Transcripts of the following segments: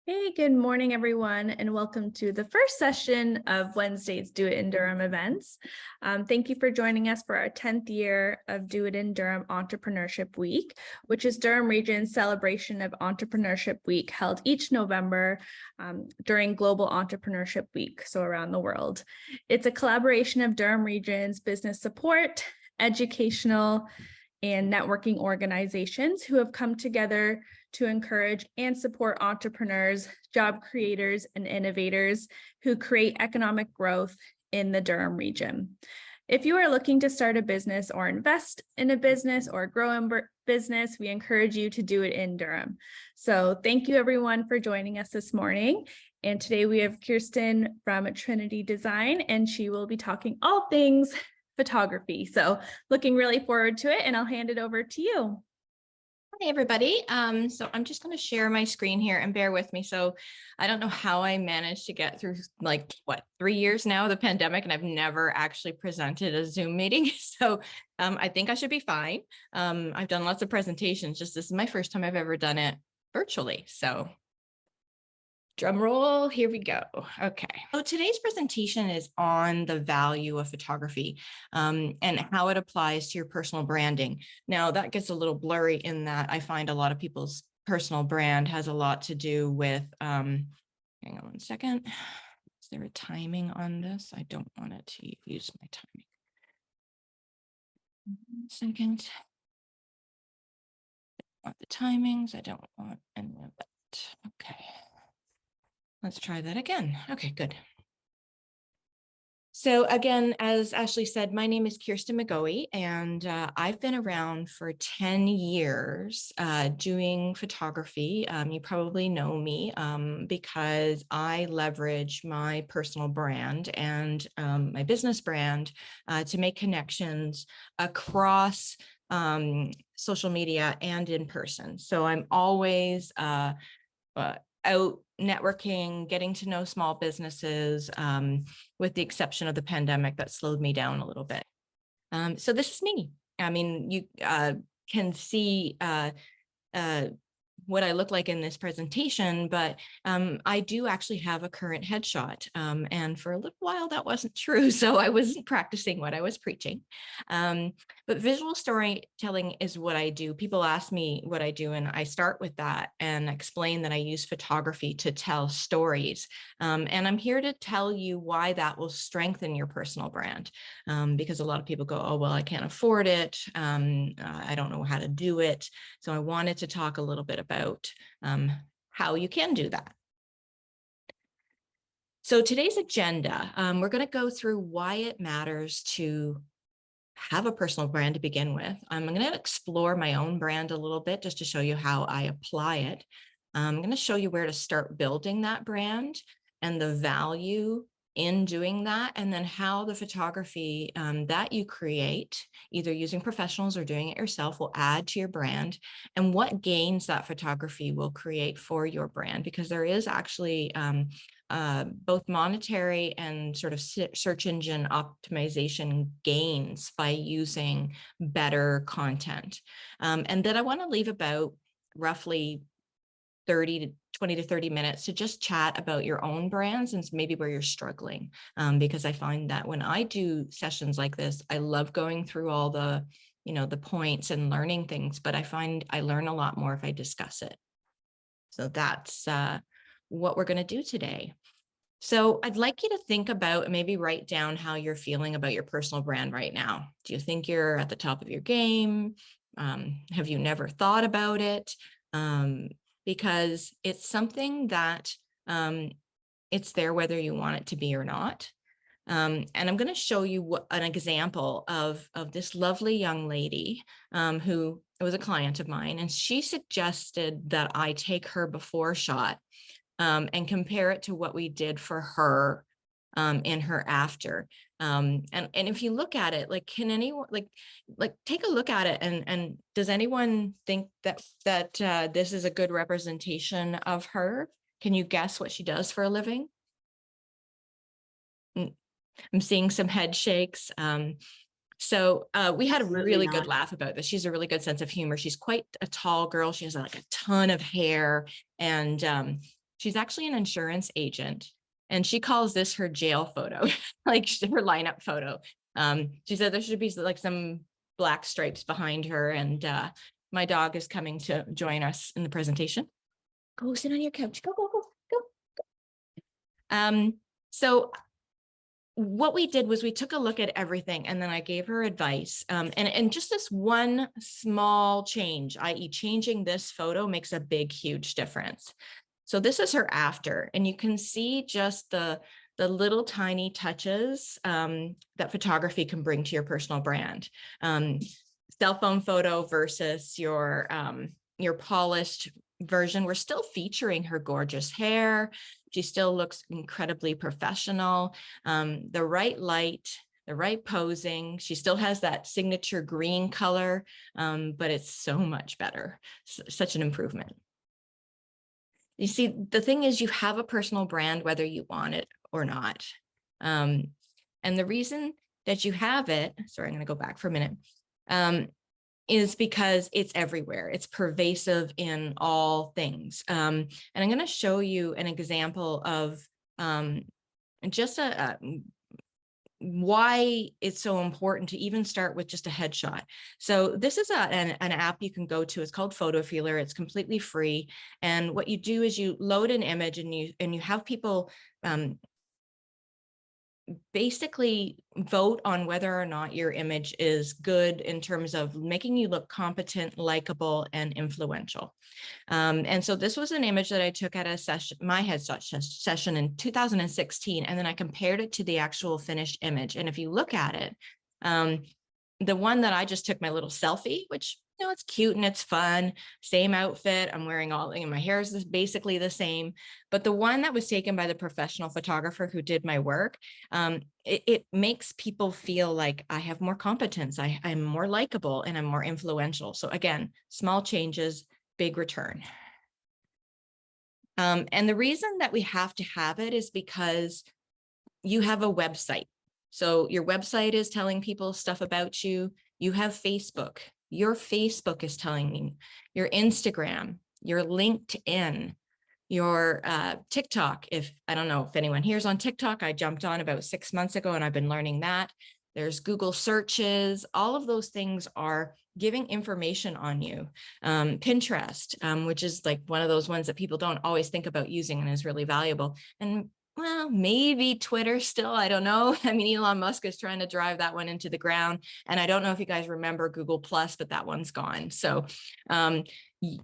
Hey, good morning, everyone, and welcome to the first session of Wednesday's Do It in Durham events. Thank you for joining us for our 10th year of Do It in Durham Entrepreneurship Week, which is Durham Region's celebration of Entrepreneurship Week held each November during Global Entrepreneurship Week, so around the world. It's a collaboration of Durham Region's business support, educational, and networking organizations who have come together to encourage and support entrepreneurs, job creators, and innovators who create economic growth in the Durham region. If you are looking to start a business or invest in a business or grow a business, we encourage you to do it in Durham. So thank you everyone for joining us this morning. And today we have Kirsten from Trinity Design, and she will be talking all things photography. So looking really forward to it, and I'll hand it over to you. Hi, everybody. So I'm just going to share my screen here and bear with me. So I don't know how I managed to get through 3 years now of the pandemic, and I've never actually presented a Zoom meeting. So I think I should be fine. I've done lots of presentations, just this is my first time I've ever done it virtually. So drum roll, here we go. Okay, so today's presentation is on the value of photography and how it applies to your personal branding. Now that gets a little blurry in that I find a lot of people's personal brand has a lot to do with, hang on one second. Is there a timing on this? I don't want it to use my timing. 1 second. I want the timings. I don't want any of that. Okay. Let's try that again. Okay, good. So again, as Ashley said, my name is Kirsten McCoy, and I've been around for 10 years doing photography. You probably know me because I leverage my personal brand and my business brand to make connections across social media and in person. So I'm always out networking, getting to know small businesses, with the exception of the pandemic that slowed me down a little bit. So this is me. I mean, you can see what I look like in this presentation, but I do actually have a current headshot. And for a little while that wasn't true. So I wasn't practicing what I was preaching. But visual storytelling is what I do. People ask me what I do, and I start with that and explain that I use photography to tell stories. And I'm here to tell you why that will strengthen your personal brand. Because a lot of people go, oh, well, I can't afford it. I don't know how to do it. So I wanted to talk a little bit about how you can do that. So today's agenda, we're going to go through why it matters to have a personal brand to begin with. I'm going to explore my own brand a little bit just to show you how I apply it. I'm going to show you where to start building that brand and the value in doing that, and then how the photography that you create, either using professionals or doing it yourself, will add to your brand, and what gains that photography will create for your brand, because there is actually both monetary and sort of search engine optimization gains by using better content. And then I want to leave about roughly 20 to 30 minutes to just chat about your own brands and maybe where you're struggling. Because I find that when I do sessions like this, I love going through all the, the points and learning things, but I find I learn a lot more if I discuss it. So that's what we're going to do today. So I'd like you to think about and maybe write down how you're feeling about your personal brand right now. Do you think you're at the top of your game? Have you never thought about it? Because it's something that it's there whether you want it to be or not. And I'm going to show you an example of this lovely young lady who was a client of mine, and she suggested that I take her before shot and compare it to what we did for her in her after. And if you look at it, like, can anyone like take a look at it, and does anyone think that this is a good representation of her? Can you guess what she does for a living? I'm seeing some head shakes. So we had a really good laugh about this. She's a really good sense of humor. She's quite a tall girl. She has like a ton of hair, and She's actually an insurance agent, and she calls this her jail photo, like her lineup photo. She said there should be like some black stripes behind her, and my dog is coming to join us in the presentation. Go sit on your couch. Go, go, go, go. So what we did was we took a look at everything, and then I gave her advice. And just this one small change, i.e. changing this photo, makes a big, huge difference. So this is her after, and you can see just the little tiny touches that photography can bring to your personal brand. Cell phone photo versus your polished version. We're still featuring her gorgeous hair. She still looks incredibly professional. The right light, the right posing. She still has that signature green color, but it's so much better. Such an improvement. You see, the thing is, you have a personal brand, whether you want it or not. And the reason that you have it, sorry, I'm going to go back for a minute, is because it's everywhere. It's pervasive in all things. And I'm going to show you an example of just why it's so important to even start with just a headshot. So this is an app you can go to. It's called Photo Feeler. It's completely free. And what you do is you load an image, and you have people basically vote on whether or not your image is good in terms of making you look competent, likable, and influential. And so this was an image that I took at a session, my headshot session in 2016, and then I compared it to the actual finished image. And if you look at it, the one that I just took my little selfie, which, you know, it's cute and it's fun, same outfit, I'm wearing my hair is basically the same, but the one that was taken by the professional photographer who did my work, it makes people feel like I have more competence, I'm more likable, and I'm more influential. So again, small changes, big return. And the reason that we have to have it is because you have a website. So your website is telling people stuff about you. You have Facebook. Your Facebook is telling you. Your Instagram, your LinkedIn, your TikTok. I don't know if anyone here's on TikTok. I jumped on about 6 months ago, and I've been learning that. There's Google searches. All of those things are giving information on you. Pinterest, which is like one of those ones that people don't always think about using and is really valuable. And well, maybe Twitter still, I don't know. I mean, Elon Musk is trying to drive that one into the ground. And I don't know if you guys remember Google Plus, but that one's gone. So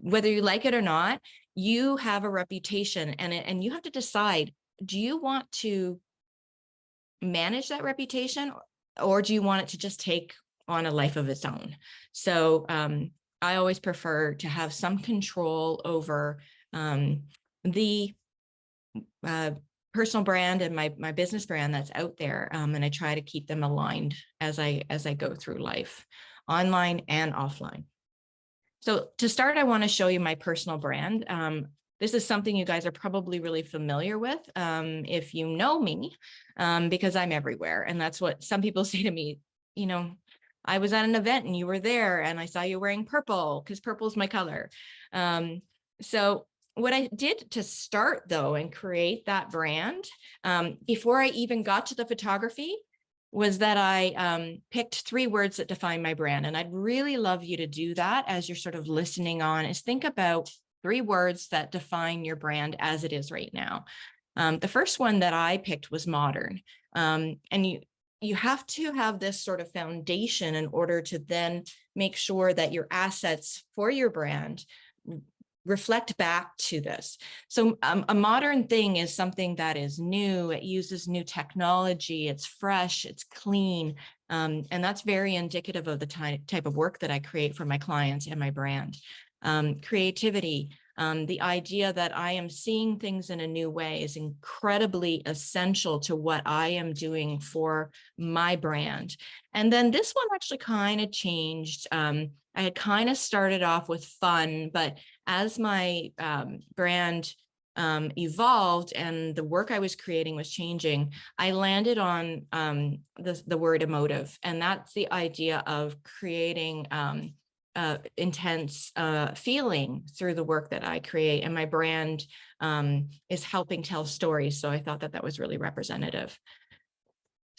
whether you like it or not, you have a reputation, and you have to decide, do you want to manage that reputation, or do you want it to just take on a life of its own? So I always prefer to have some control over the personal brand and my business brand that's out there, and I try to keep them aligned as I go through life, online and offline. So to start, I want to show you my personal brand. This is something you guys are probably really familiar with if you know me, because I'm everywhere. And that's what some people say to me, you know, I was at an event and you were there and I saw you wearing purple because purple is my color. So what I did to start, though, and create that brand, before I even got to the photography, was that I picked 3 words that define my brand. And I'd really love you to do that as you're sort of listening on, is think about 3 words that define your brand as it is right now. The first one that I picked was modern. And you have to have this sort of foundation in order to then make sure that your assets for your brand reflect back to this. So a modern thing is something that is new. It uses new technology. It's fresh. It's clean. And that's very indicative of the type of work that I create for my clients and my brand. Creativity. The idea that I am seeing things in a new way is incredibly essential to what I am doing for my brand. And then this one actually kind of changed. I had kind of started off with fun, but as my brand evolved and the work I was creating was changing, I landed on the word emotive. And that's the idea of creating intense feeling through the work that I create, and my brand is helping tell stories. So I thought that that was really representative.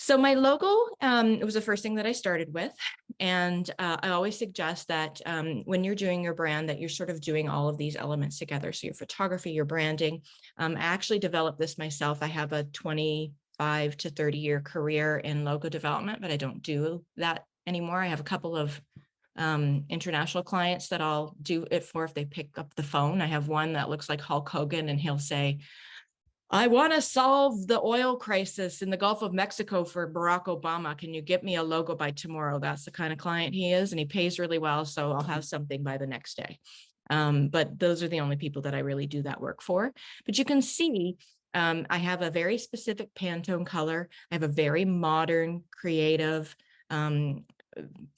So my logo, it was the first thing that I started with. And I always suggest that when you're doing your brand, that you're sort of doing all of these elements together. So your photography, your branding. I actually developed this myself. I have a 25 to 30-year career in logo development, but I don't do that anymore. I have a couple of international clients that I'll do it for if they pick up the phone. I have one that looks like Hulk Hogan, and he'll say, I want to solve the oil crisis in the Gulf of Mexico for Barack Obama. Can you get me a logo by tomorrow? That's the kind of client he is, and he pays really well. So I'll have something by the next day. But those are the only people that I really do that work for. But you can see I have a very specific Pantone color. I have a very modern, creative, fun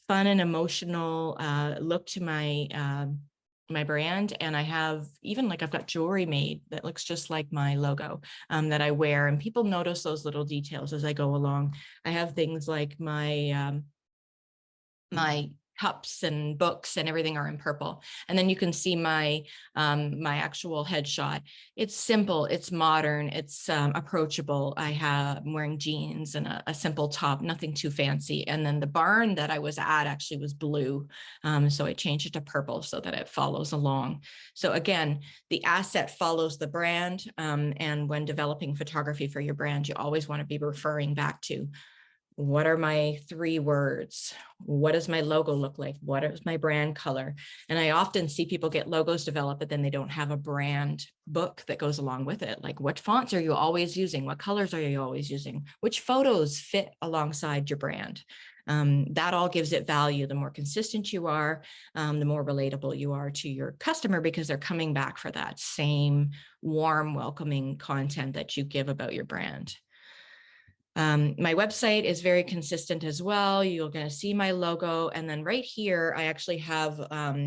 and emotional look to my brand. And I have even like I've got jewelry made that looks just like my logo that I wear, and people notice those little details as I go along. I have things like my cups and books and everything are in purple. And then you can see my my actual headshot. It's simple, it's modern, it's approachable. I'm wearing jeans and a simple top, nothing too fancy. And then the barn that I was at actually was blue. So I changed it to purple so that it follows along. So again, the asset follows the brand. And when developing photography for your brand, you always want to be referring back to, what are my 3 words? What does my logo look like? What is my brand color? And I often see people get logos developed, but then they don't have a brand book that goes along with it. Like, what fonts are you always using? What colors are you always using? Which photos fit alongside your brand? That all gives it value. The more consistent you are, the more relatable you are to your customer, because they're coming back for that same warm, welcoming content that you give about your brand. My website is very consistent as well. You're going to see my logo. And then right here, I actually have,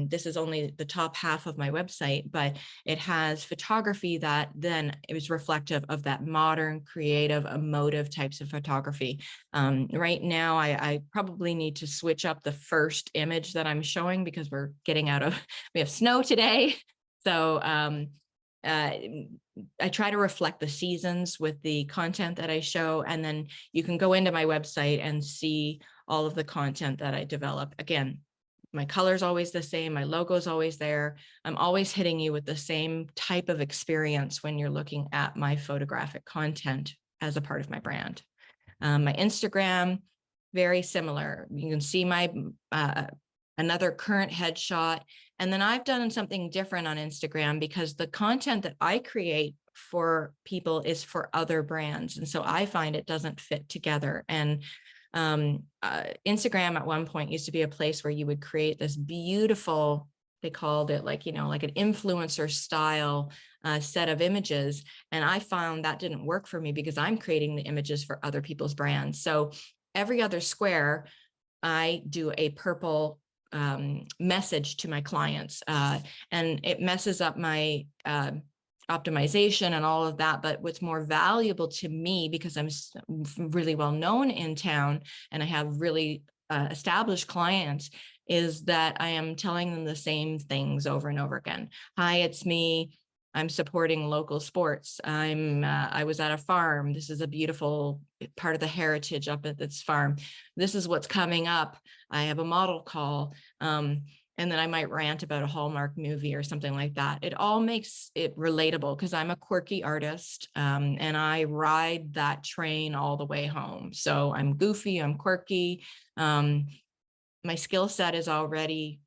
this is only the top half of my website, but it has photography that then is reflective of that modern, creative, emotive types of photography. Right now, I probably need to switch up the first image that I'm showing because we're getting we have snow today. So I try to reflect the seasons with the content that I show, and then you can go into my website and see all of the content that I develop. Again, my color is always the same. My logo is always there. I'm always hitting you with the same type of experience when you're looking at my photographic content as a part of my brand. My Instagram, very similar. You can see my another current headshot. And then I've done something different on Instagram because the content that I create for people is for other brands. And so I find it doesn't fit together. And Instagram at one point used to be a place where you would create this beautiful, they called it like, like an influencer style set of images. And I found that didn't work for me because I'm creating the images for other people's brands. So every other square, I do a purple message to my clients, and it messes up my optimization and all of that. But what's more valuable to me, because I'm really well known in town and I have really established clients, is that I am telling them the same things over and over again. Hi, it's me. I'm supporting local sports. I was at a farm. This is a beautiful part of the heritage up at this farm. This is what's coming up. I have a model call. And then I might rant about a Hallmark movie or something like that. It all makes it relatable because I'm a quirky artist, and I ride that train all the way home. So I'm goofy, I'm quirky. My skill set is already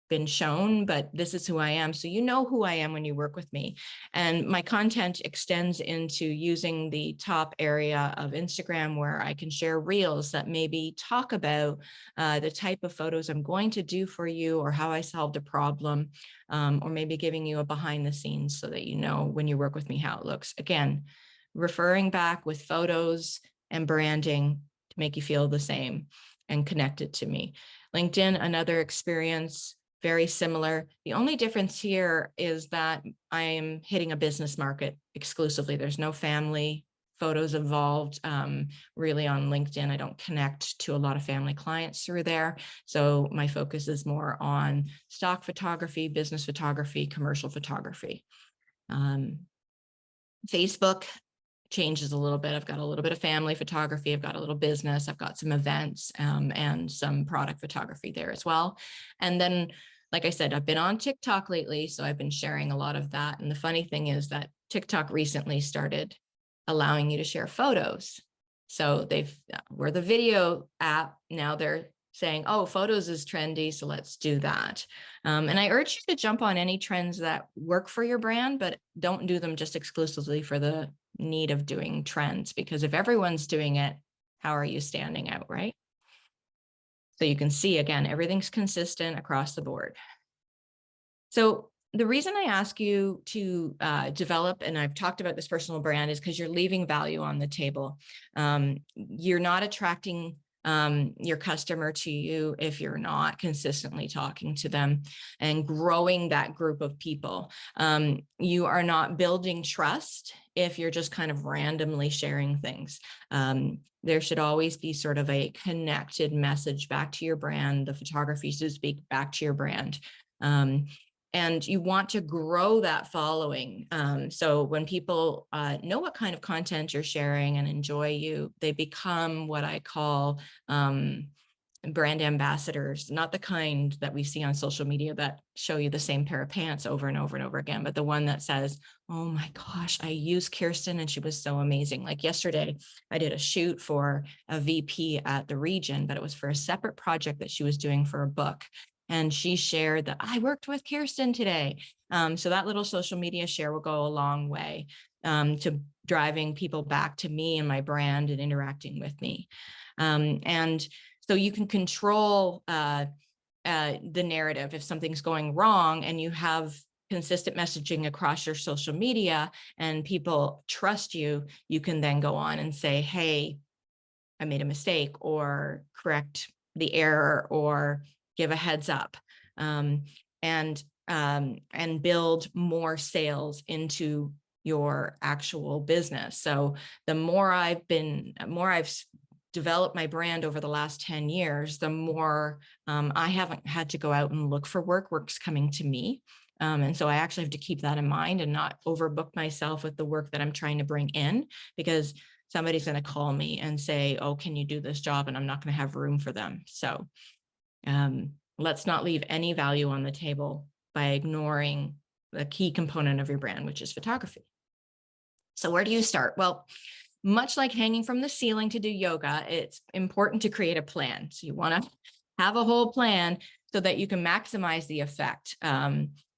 been shown, but this is who I am. So you know who I am when you work with me. And my content extends into using the top area of Instagram, where I can share reels that maybe talk about the type of photos I'm going to do for you, or how I solved a problem, or maybe giving you a behind the scenes so that you know when you work with me how it looks. Again, referring back with photos and branding to make you feel the same and connect it to me. LinkedIn, another experience, very similar. The only difference here is that I am hitting a business market exclusively. There's no family photos evolved really on LinkedIn. I don't connect to a lot of family clients through there. So my focus is more on stock photography, business photography, commercial photography. Facebook changes a little bit. I've got a little bit of family photography. I've got a little business. I've got some events and some product photography there as well. And then, like I said, I've been on TikTok lately, so I've been sharing a lot of that. And the funny thing is that TikTok recently started allowing you to share photos. So we're the video app. Now they're saying, oh, photos is trendy, so let's do that. And I urge you to jump on any trends that work for your brand, but don't do them just exclusively for the need of doing trends, because if everyone's doing it, how are you standing out, right? So you can see, again, everything's consistent across the board. So the reason I ask you to develop, and I've talked about this personal brand, is because you're leaving value on the table. You're not attracting your customer to you if you're not consistently talking to them and growing that group of people. You are not building trust if you're just kind of randomly sharing things. There should always be sort of a connected message back to your brand. The photography should speak back to your brand. And you want to grow that following. So when people know what kind of content you're sharing and enjoy you, they become what I call brand ambassadors, not the kind that we see on social media that show you the same pair of pants over and over and over again, but the one that says, oh my gosh, I used Kirsten and she was so amazing. Like yesterday, I did a shoot for a VP at the region, but it was for a separate project that she was doing for a book. And she shared that I worked with Kirsten today. So that little social media share will go a long way to driving people back to me and my brand and interacting with me. And so you can control the narrative if something's going wrong and you have consistent messaging across your social media and people trust you, you can then go on and say, hey, I made a mistake, or correct the error, or give a heads up, and build more sales into your actual business. So the more I've developed my brand over the last 10 years, the more I haven't had to go out and look for work. Work's coming to me. And so I actually have to keep that in mind and not overbook myself with the work that I'm trying to bring in, because somebody's going to call me and say, oh, can you do this job? And I'm not going to have room for them. So let's not leave any value on the table by ignoring the key component of your brand, which is photography. So where do you start? Well, much like hanging from the ceiling to do yoga, it's important to create a plan. So you want to have a whole plan so that you can maximize the effect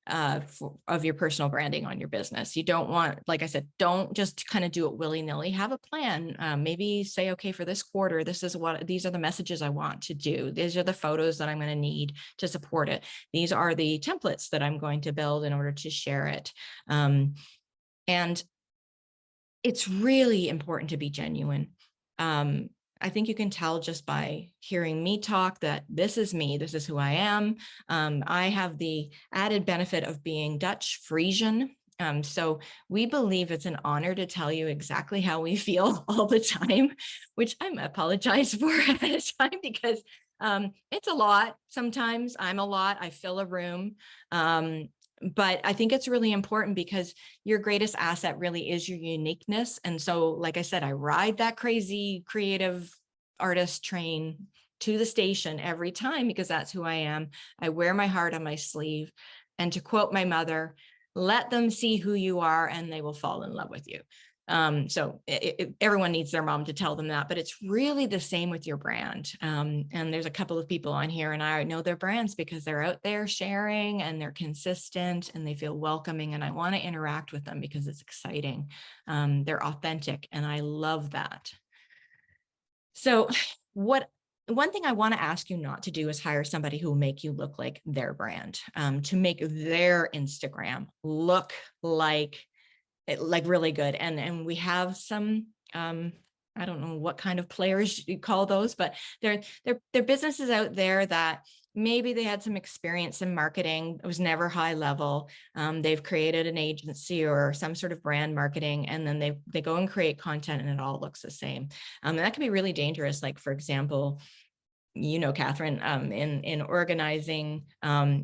of your personal branding on your business. You don't want, like I said, don't just kind of do it willy-nilly. Have a plan. Maybe say, okay, for this quarter, these are the messages I want to do. These are the photos that I'm going to need to support it. These are the templates that I'm going to build in order to share it. And it's really important to be genuine. I think you can tell just by hearing me talk that this is me, this is who I am. I have the added benefit of being Dutch Frisian. So we believe it's an honor to tell you exactly how we feel all the time, which I apologize for ahead of time, because it's a lot. Sometimes I'm a lot, I fill a room. But I think it's really important because your greatest asset really is your uniqueness. And so, like I said, I ride that crazy creative artist train to the station every time because that's who I am. I wear my heart on my sleeve. And to quote my mother, let them see who you are and they will fall in love with you. So everyone needs their mom to tell them that, but it's really the same with your brand. And there's a couple of people on here and I know their brands because they're out there sharing and they're consistent and they feel welcoming, and I want to interact with them because it's exciting. They're authentic and I love that. So one thing I want to ask you not to do is hire somebody who will make you look like their brand, to make their Instagram look like really good. And we have some, I don't know what kind of players you call those, but there are businesses out there that maybe they had some experience in marketing. It was never high level. They've created an agency or some sort of brand marketing, and then they go and create content and it all looks the same. And that can be really dangerous. Like, for example, Catherine, in organizing,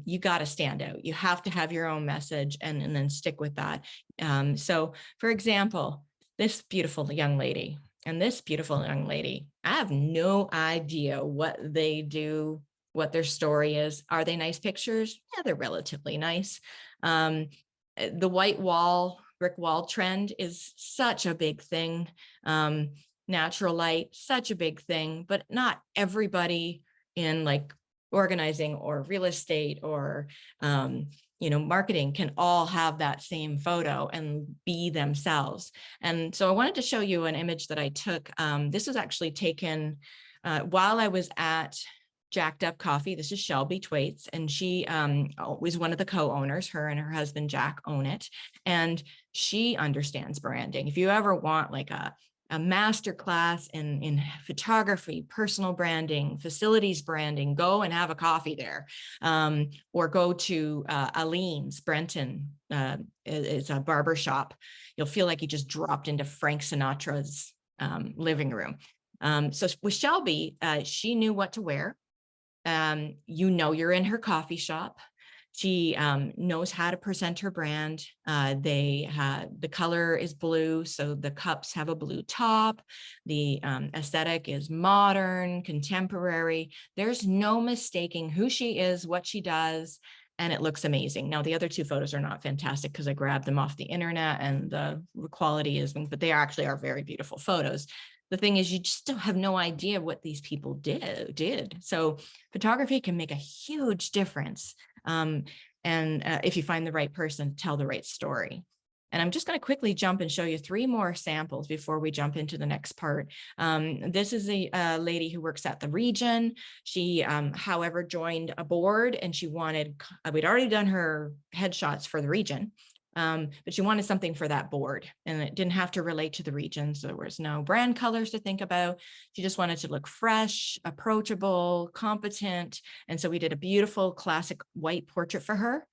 you got to stand out. You have to have your own message and then stick with that. So for example, this beautiful young lady and this beautiful young lady, I have no idea what they do, what their story is. Are they nice pictures? Yeah, they're relatively nice. The white wall, brick wall trend is such a big thing. Natural light, such a big thing, but not everybody in like organizing or real estate or marketing can all have that same photo and be themselves. And so I wanted to show you an image that I took. This was actually taken while I was at Jacked Up Coffee. This is Shelby Twaits, and she was one of the co-owners. Her and her husband Jack own it, and she understands branding. If you ever want like a master class in photography, personal branding, facilities branding, go and have a coffee there, or go to Aleen's, Brenton. It's a barber shop. You'll feel like you just dropped into Frank Sinatra's living room. So with Shelby, she knew what to wear. You're in her coffee shop. She knows how to present her brand. The color is blue, so the cups have a blue top. The aesthetic is modern, contemporary. There's no mistaking who she is, what she does, and it looks amazing. Now, the other two photos are not fantastic because I grabbed them off the internet and the quality but they actually are very beautiful photos. The thing is, you just don't have no idea what these people did. So photography can make a huge difference. If you find the right person, tell the right story. And I'm just going to quickly jump and show you 3 more samples before we jump into the next part. This is a lady who works at the region. She, however, joined a board, and she wanted, we'd already done her headshots for the region. But she wanted something for that board, and it didn't have to relate to the region. So there was no brand colors to think about. She just wanted to look fresh, approachable, competent. And so we did a beautiful classic white portrait for her.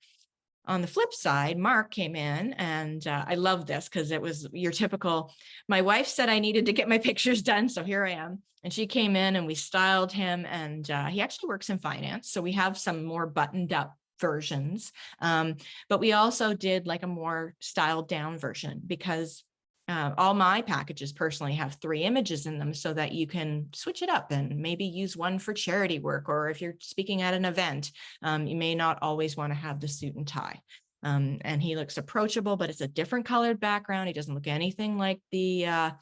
On the flip side, Mark came in, and I love this because it was your typical, my wife said I needed to get my pictures done, so here I am. And she came in and we styled him, and he actually works in finance. So we have some more buttoned up versions, but we also did like a more styled down version because all my packages personally have 3 images in them so that you can switch it up and maybe use one for charity work, or if you're speaking at an event, you may not always want to have the suit and tie. And he looks approachable, but it's a different colored background. He doesn't look anything like the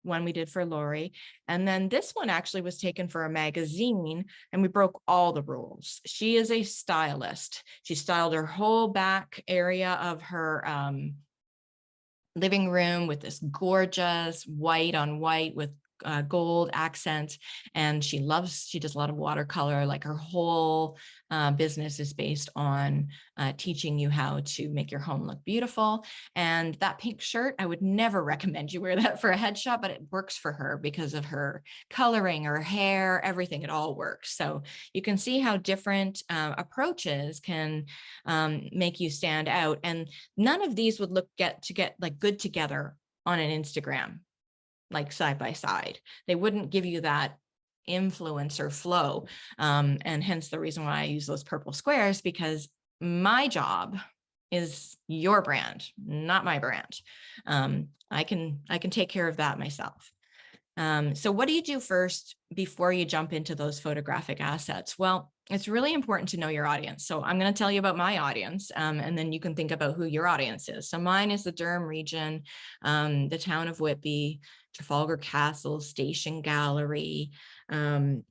one we did for Lori. And then this one actually was taken for a magazine, and we broke all the rules. She is a stylist. She styled her whole back area of her living room with this gorgeous white on white with gold accent. And she does a lot of watercolor. Like her whole business is based on teaching you how to make your home look beautiful. And that pink shirt, I would never recommend you wear that for a headshot, but it works for her because of her coloring, her hair, everything, it all works. So you can see how different approaches can make you stand out. And none of these would get like good together on an Instagram, like side by side. They wouldn't give you that influencer flow. And hence the reason why I use those purple squares, because my job is your brand, not my brand. I can take care of that myself. So what do you do first before you jump into those photographic assets? Well, it's really important to know your audience. So I'm going to tell you about my audience, and then you can think about who your audience is. So mine is the Durham region, the town of Whitby, Trafalgar Castle, Station Gallery, the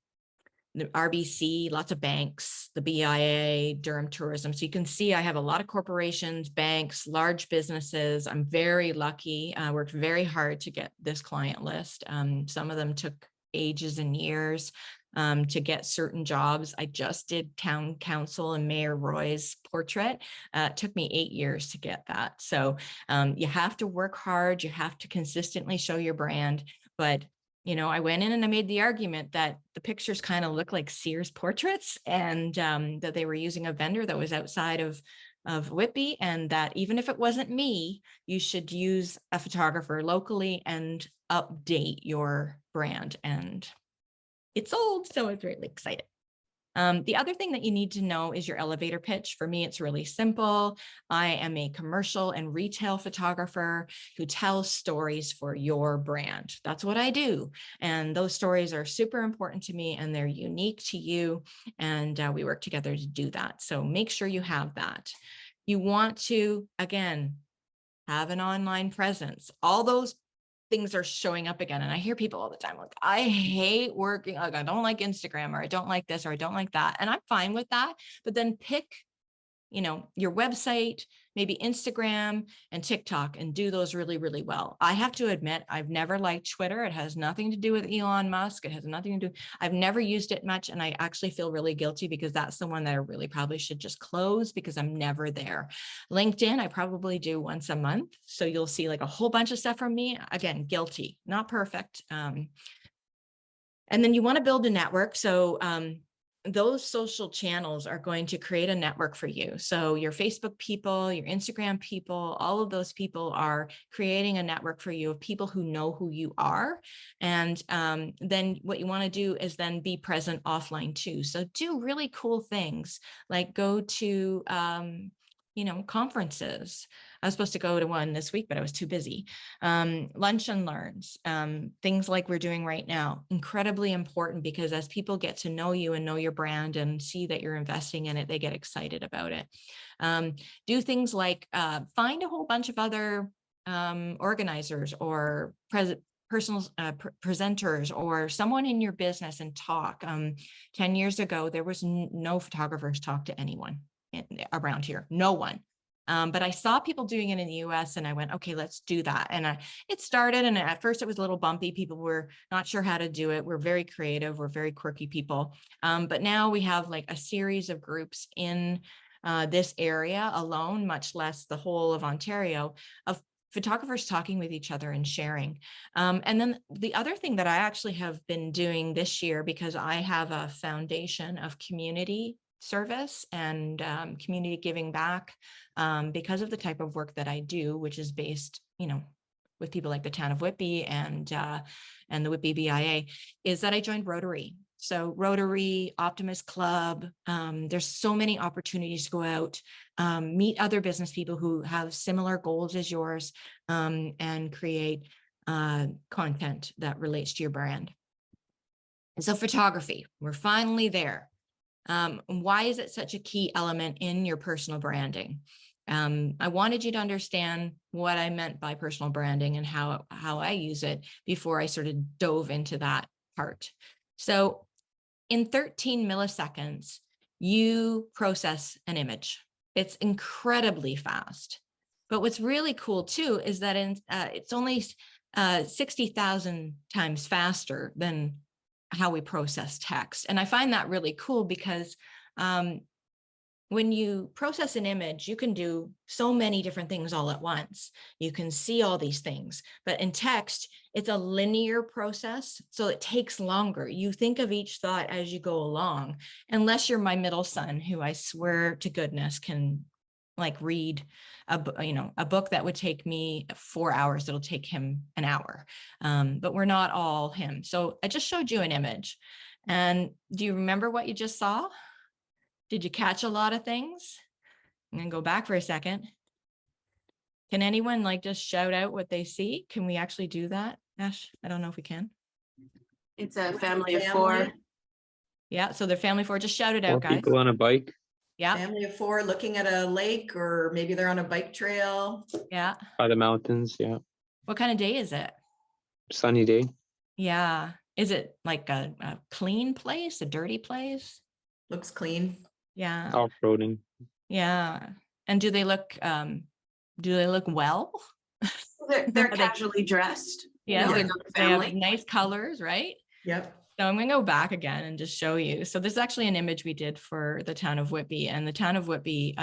RBC, lots of banks, the BIA, Durham Tourism. So you can see I have a lot of corporations, banks, large businesses. I'm very lucky. I worked very hard to get this client list. Some of them took ages and years to get certain jobs. I just did town council and Mayor Roy's portrait. It took me 8 years to get that. So you have to work hard. You have to consistently show your brand, but I went in and I made the argument that the pictures kind of look like Sears portraits, and that they were using a vendor that was outside of Whitby, and that even if it wasn't me, you should use a photographer locally and update your brand. And it's sold, so it's really exciting. The other thing that you need to know is your elevator pitch. For me, it's really simple. I am a commercial and retail photographer who tells stories for your brand. That's what I do. And those stories are super important to me, and they're unique to you. And we work together to do that. So make sure you have that. You want to, again, have an online presence. All those things are showing up again. And I hear people all the time, like, I hate working, like, I don't like Instagram, or I don't like this, or I don't like that. And I'm fine with that. But then pick, your website, maybe Instagram and TikTok, and do those really, really well. I have to admit, I've never liked Twitter. It has nothing to do with Elon Musk. It has nothing to do, I've never used it much. And I actually feel really guilty because that's the one that I really probably should just close because I'm never there. LinkedIn, I probably do once a month. So you'll see like a whole bunch of stuff from me. Again, guilty, not perfect. And then you want to build a network. So, those social channels are going to create a network for you. So your Facebook people, your Instagram people, all of those people are creating a network for you of people who know who you are. And then what you want to do is then be present offline too. So do really cool things like go to, conferences. I was supposed to go to one this week, but I was too busy. Lunch and learns, things like we're doing right now, incredibly important, because as people get to know you and know your brand and see that you're investing in it, they get excited about it. Do things like find a whole bunch of other organizers or presenters or someone in your business and talk. 10 years ago, there was no photographers talk to anyone around here, no one. But I saw people doing it in the US and I went, okay, let's do that. And it started, and at first it was a little bumpy. People were not sure how to do it. We're very creative. We're very quirky people. But now we have like a series of groups in this area alone, much less the whole of Ontario, of photographers talking with each other and sharing. And then the other thing that I actually have been doing this year, because I have a foundation of community service and community giving back, because of the type of work that I do, which is based, with people like the town of Whitby and the Whitby BIA, is that I joined Rotary. So Rotary, Optimist Club, there's so many opportunities to go out, meet other business people who have similar goals as yours, and create content that relates to your brand. And so photography, we're finally there. Why is it such a key element in your personal branding? I wanted you to understand what I meant by personal branding and how I use it before I sort of dove into that part. So in 13 milliseconds, you process an image. It's incredibly fast. But what's really cool too is that it's only 60,000 times faster than how we process text. And I find that really cool because when you process an image, you can do so many different things all at once. You can see all these things, but in text, it's a linear process. So it takes longer. You think of each thought as you go along, unless you're my middle son, who I swear to goodness can like read a book that would take me 4 hours. It'll take him an hour. But we're not all him. So I just showed you an image. And do you remember what you just saw? Did you catch a lot of things? I'm gonna go back for a second. Can anyone like just shout out what they see? Can we actually do that, Ash? I don't know if we can. It's a family of four. Yeah, so they're family of four. Just shout it out, guys. People on a bike. Yeah. Family of four looking at a lake, or maybe they're on a bike trail. Yeah. By the mountains, yeah. What kind of day is it? Sunny day. Yeah. Is it like a clean place, a dirty place? Looks clean. Yeah. Off-roading. Yeah. And do they look well? They're casually dressed. Yeah, You know, they like a have family. nice colors, right? Yep. So I'm going to go back again and just show you. So this is actually an image we did for the town of Whitby, and the town of Whitby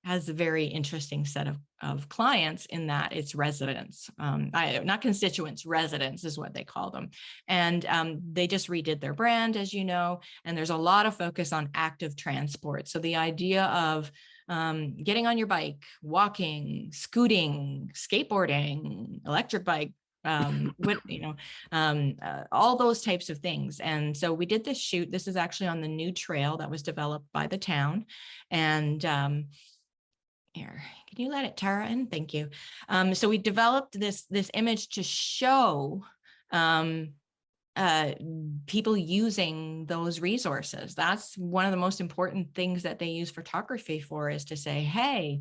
has a very interesting set of clients in that it's residents, not constituents, residents is what they call them. And they just redid their brand, as you know, and there's a lot of focus on active transport. So the idea of getting on your bike, walking, scooting, skateboarding, electric bike, all those types of things. And so we did this shoot. This is actually on the new trail that was developed by the town. And here, can you let it, Tara, in? Thank you. So we developed this image to show people using those resources. That's one of the most important things that they use photography for, is to say, hey,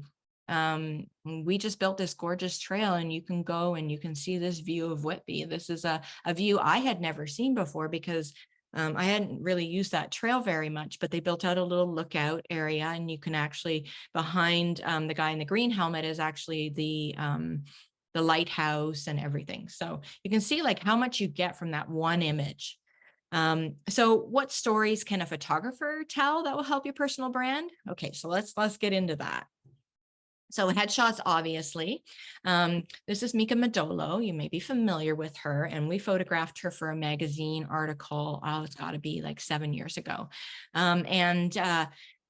we just built this gorgeous trail and you can go and you can see this view of Whitby. This is a view I had never seen before because I hadn't really used that trail very much, but they built out a little lookout area, and you can actually, behind the guy in the green helmet is actually the lighthouse and everything. So you can see like how much you get from that one image. So what stories can a photographer tell that will help your personal brand? Okay, so let's get into that. So headshots, obviously. This is Mika Madolo. You may be familiar with her, and we photographed her for a magazine article. Oh, it's got to be like 7 years ago.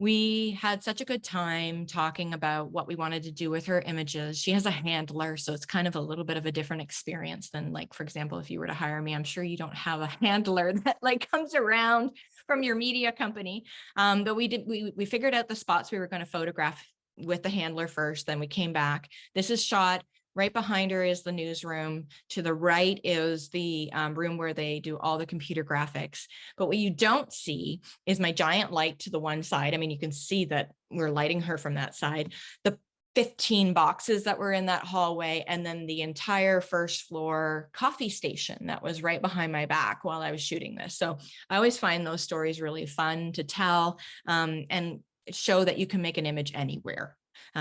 We had such a good time talking about what we wanted to do with her images. She has a handler, so it's kind of a little bit of a different experience than, like, for example, if you were to hire me, I'm sure you don't have a handler that like comes around from your media company. But we figured out the spots we were going to photograph with the handler first, then we came back. This is shot right behind her is the newsroom. To the right is the room where they do all the computer graphics. But what you don't see is my giant light to the one side. I mean, you can see that we're lighting her from that side. The 15 boxes that were in that hallway, and then the entire first floor coffee station that was right behind my back while I was shooting this. So I always find those stories really fun to tell, and show that you can make an image anywhere.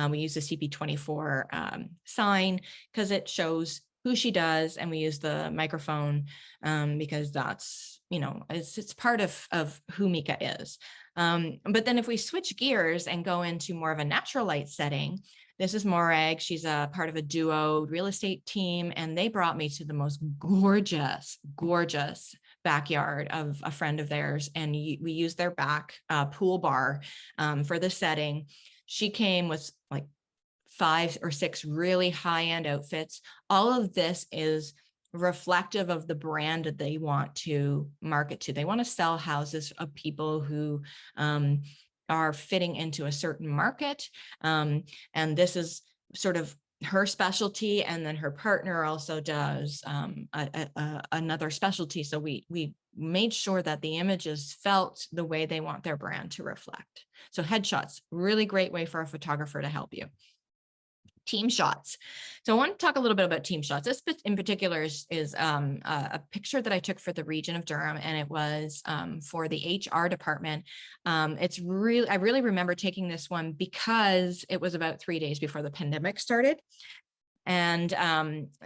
We use the CP24 sign because it shows who she does, and we use the microphone because that's, it's part of who Mika is. But then if we switch gears and go into more of a natural light setting, this is Morag. She's a part of a duo real estate team, and they brought me to the most gorgeous backyard of a friend of theirs, and we used their back pool bar for the setting. She came with like 5 or 6 really high-end outfits. All of this is reflective of the brand that they want to market to. They want to sell houses of people who are fitting into a certain market, and this is sort of her specialty, and then her partner also does another specialty. So we made sure that the images felt the way they want their brand to reflect. So headshots, really great way for a photographer to help you. Teamshots. So I want to talk a little bit about Teamshots. This in particular is a picture that I took for the region of Durham, and it was for the HR department. I really remember taking this one because it was about 3 days before the pandemic started, and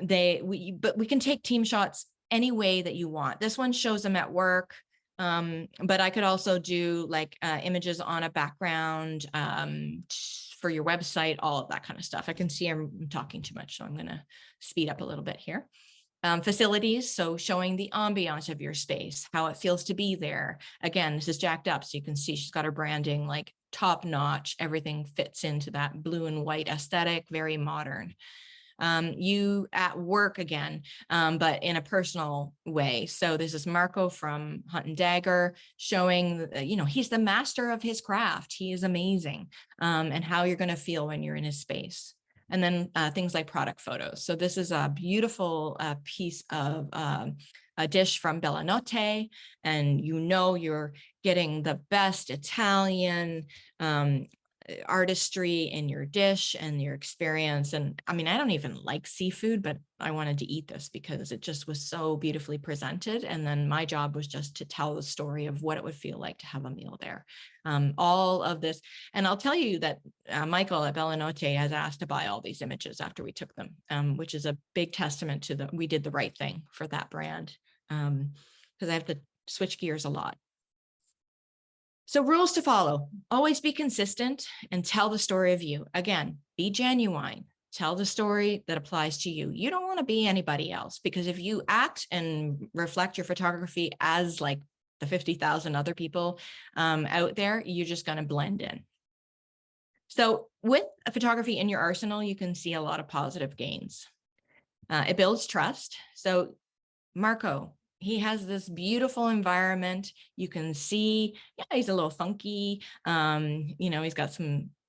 but we can take team shots any way that you want. This one shows them at work. But I could also do like images on a background for your website, all of that kind of stuff. I can see I'm talking too much, so I'm going to speed up a little bit here. Facilities, so showing the ambiance of your space, how it feels to be there. Again, this is jacked up, so you can see she's got her branding like top notch. Everything fits into that blue and white aesthetic, very modern. You at work again, but in a personal way. So this is Marco from Hunt and Dagger showing, he's the master of his craft. He is amazing, and how you're going to feel when you're in his space. And then things like product photos. So this is a beautiful piece of a dish from Bella Notte, and you're getting the best Italian artistry in your dish and your experience. And I mean, I don't even like seafood, but I wanted to eat this because it just was so beautifully presented. And then my job was just to tell the story of what it would feel like to have a meal there. All of this. And I'll tell you that Michael at Bella Notte has asked to buy all these images after we took them, which is a big testament to we did the right thing for that brand. Because I have to switch gears a lot. So rules to follow: always be consistent and tell the story of you. Again, be genuine. Tell the story that applies to you. You don't want to be anybody else, because if you act and reflect your photography as like the 50,000 other people out there, you're just going to blend in. So with a photography in your arsenal, you can see a lot of positive gains. It builds trust. So Marco, he has this beautiful environment. You can see, yeah, he's a little funky. He's got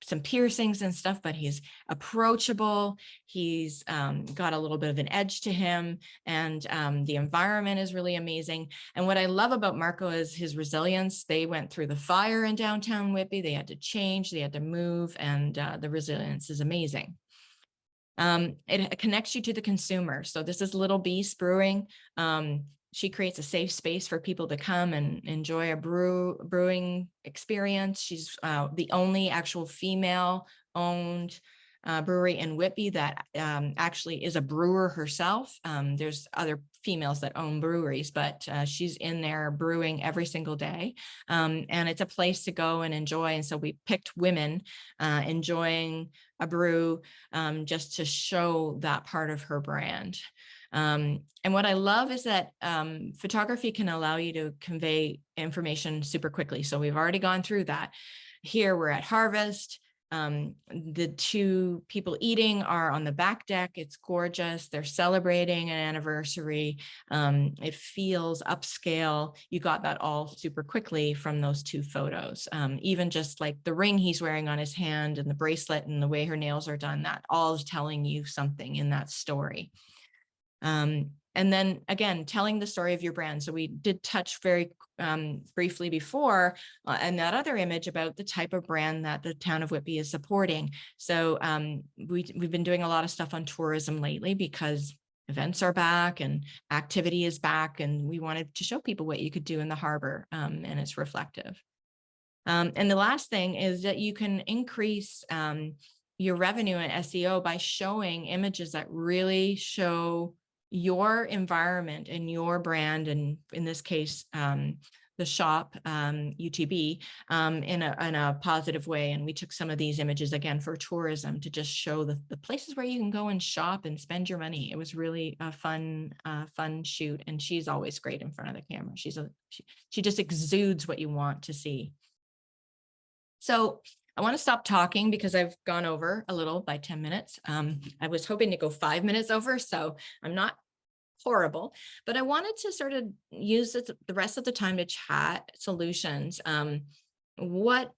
some piercings and stuff, but he's approachable. He's got a little bit of an edge to him, and the environment is really amazing. And what I love about Marco is his resilience. They went through the fire in downtown Whitby. They had to change, they had to move, and the resilience is amazing. It connects you to the consumer. So this is Little Beast Brewing. She creates a safe space for people to come and enjoy a brewing experience. She's the only actual female-owned brewery in Whitby that actually is a brewer herself. There's other females that own breweries, but she's in there brewing every single day. And it's a place to go and enjoy. And so we picked women enjoying a brew just to show that part of her brand. And what I love is that photography can allow you to convey information super quickly. So we've already gone through that. Here we're at Harvest. The two people eating are on the back deck. It's gorgeous. They're celebrating an anniversary. It feels upscale. You got that all super quickly from those two photos. Even just like the ring he's wearing on his hand and the bracelet and the way her nails are done, that all is telling you something in that story. And then again, telling the story of your brand. So we did touch very briefly before and that other image about the type of brand that the town of Whitby is supporting. So we've been doing a lot of stuff on tourism lately because events are back and activity is back, and we wanted to show people what you could do in the harbor, and it's reflective. And the last thing is that you can increase your revenue in SEO by showing images that really show your environment and your brand, and in this case, the shop, UTB, in a positive way. And we took some of these images again for tourism to just show the places where you can go and shop and spend your money. It was really a fun shoot, and she's always great in front of the camera. She just exudes what you want to see. So I want to stop talking because I've gone over a little by 10 minutes. I was hoping to go 5 minutes over, so I'm not horrible, but I wanted to sort of use the rest of the time to chat solutions. What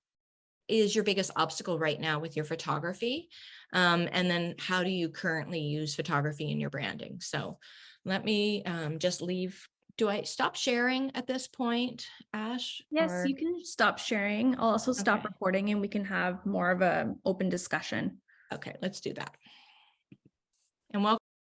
is your biggest obstacle right now with your photography? And then how do you currently use photography in your branding? So let me just leave. Do I stop sharing at this point, Ash? Yes, you can stop sharing. I'll also stop recording and we can have more of an open discussion. Okay, let's do that. And welcome.